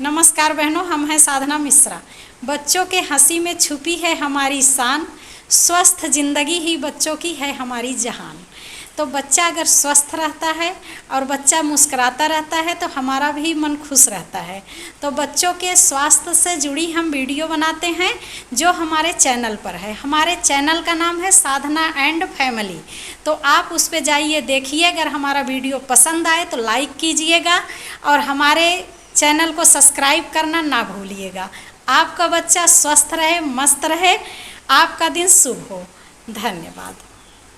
नमस्कार बहनों, हम हैं साधना मिश्रा। बच्चों के हंसी में छुपी है हमारी शान, स्वस्थ ज़िंदगी ही बच्चों की है हमारी जहान। तो बच्चा अगर स्वस्थ रहता है और बच्चा मुस्कुराता रहता है तो हमारा भी मन खुश रहता है। तो बच्चों के स्वास्थ्य से जुड़ी हम वीडियो बनाते हैं जो हमारे चैनल पर है। हमारे चैनल का नाम है साधना एंड फैमिली। तो आप उस पर जाइए, देखिए। अगर हमारा वीडियो पसंद आए तो लाइक कीजिएगा और हमारे चैनल को सब्सक्राइब करना ना भूलिएगा। आपका बच्चा स्वस्थ रहे, मस्त रहे, आपका दिन शुभ हो। धन्यवाद।